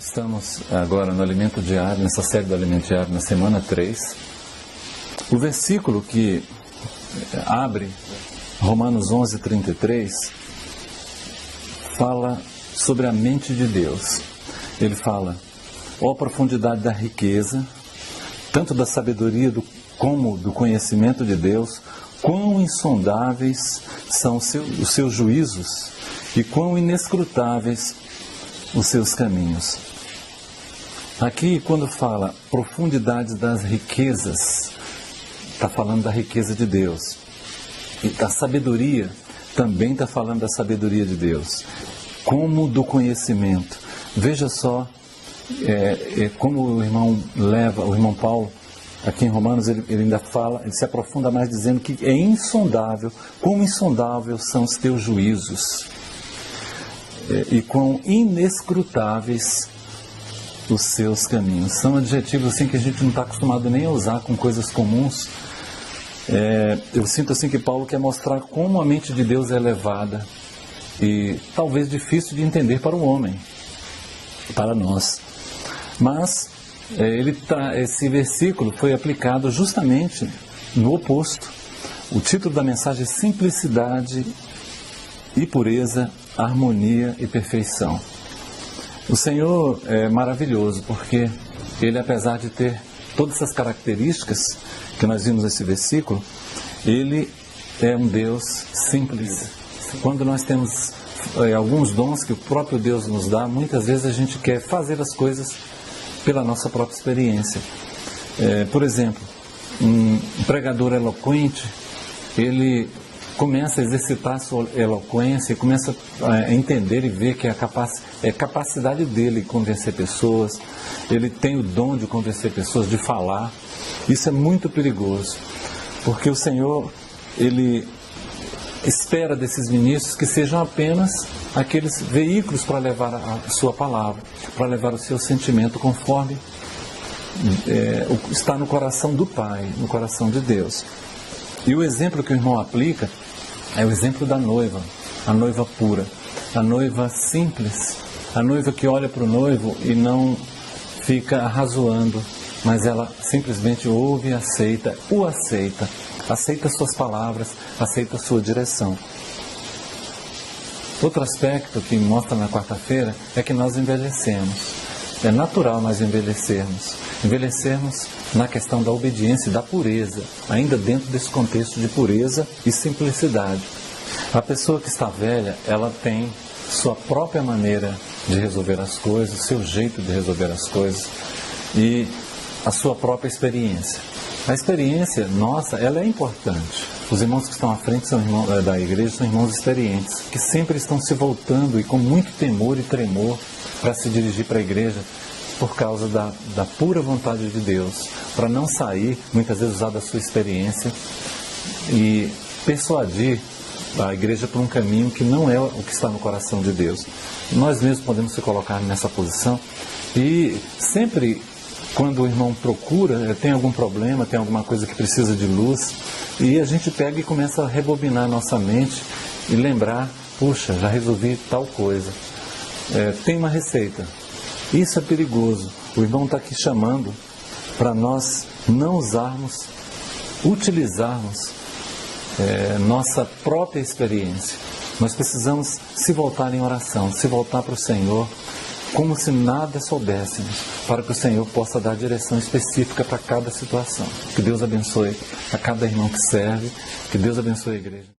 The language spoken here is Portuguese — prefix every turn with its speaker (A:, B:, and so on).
A: Estamos agora no Alimento Diário, nessa série do Alimento Diário, na semana 3. O versículo que abre Romanos 11:33 fala sobre a mente de Deus. Ele fala: ó profundidade da riqueza, tanto da sabedoria como do conhecimento de Deus, quão insondáveis são os seus juízos e quão inescrutáveis os seus caminhos. Aqui, quando fala profundidade das riquezas, está falando da riqueza de Deus. E da sabedoria, também está falando da sabedoria de Deus. Como do conhecimento. Veja só como o irmão Paulo, aqui em Romanos, ele ainda fala, ele se aprofunda mais dizendo que é insondável, como insondáveis são os teus juízos. E quão inescrutáveis os seus caminhos. São adjetivos assim que a gente não está acostumado nem a usar com coisas comuns. Eu sinto assim que Paulo quer mostrar como a mente de Deus é elevada e talvez difícil de entender para o homem, para nós. Mas esse versículo foi aplicado justamente no oposto. O título da mensagem é Simplicidade e Pureza, Harmonia e Perfeição. O Senhor é maravilhoso porque Ele, apesar de ter todas essas características que nós vimos nesse versículo, Ele é um Deus simples. Quando nós temos alguns dons que o próprio Deus nos dá, muitas vezes a gente quer fazer as coisas pela nossa própria experiência. Por exemplo, um pregador eloquente, ele começa a exercitar a sua eloquência e começa a entender e ver que é capacidade dele convencer pessoas. Ele tem o dom de convencer pessoas, de falar. Isso é muito perigoso, porque o Senhor, Ele espera desses ministros que sejam apenas aqueles veículos para levar a sua palavra, para levar o seu sentimento conforme está no coração do Pai, no coração de Deus. E o exemplo que o irmão aplica é o exemplo da noiva, a noiva pura, a noiva simples, a noiva que olha para o noivo e não fica arrazoando, mas ela simplesmente ouve e aceita suas palavras, aceita a sua direção. Outro aspecto que mostra na quarta-feira é que nós envelhecemos. É natural nós envelhecermos na questão da obediência e da pureza, ainda dentro desse contexto de pureza e simplicidade. A pessoa que está velha, ela tem sua própria maneira de resolver as coisas, seu jeito de resolver as coisas e a sua própria experiência. A experiência nossa, ela é importante. Os irmãos que estão à frente da igreja são irmãos experientes, que sempre estão se voltando e com muito temor e tremor para se dirigir para a igreja por causa da pura vontade de Deus, para não sair, muitas vezes, usar da sua experiência e persuadir a igreja por um caminho que não é o que está no coração de Deus. Nós mesmos podemos se colocar nessa posição e sempre, quando o irmão procura, tem algum problema, tem alguma coisa que precisa de luz, e a gente pega e começa a rebobinar nossa mente e lembrar: puxa, já resolvi tal coisa. Tem uma receita. Isso é perigoso. O irmão está aqui chamando para nós não utilizarmos nossa própria experiência. Nós precisamos se voltar em oração, se voltar para o Senhor, como se nada soubéssemos, para que o Senhor possa dar direção específica para cada situação. Que Deus abençoe a cada irmão que serve, que Deus abençoe a igreja.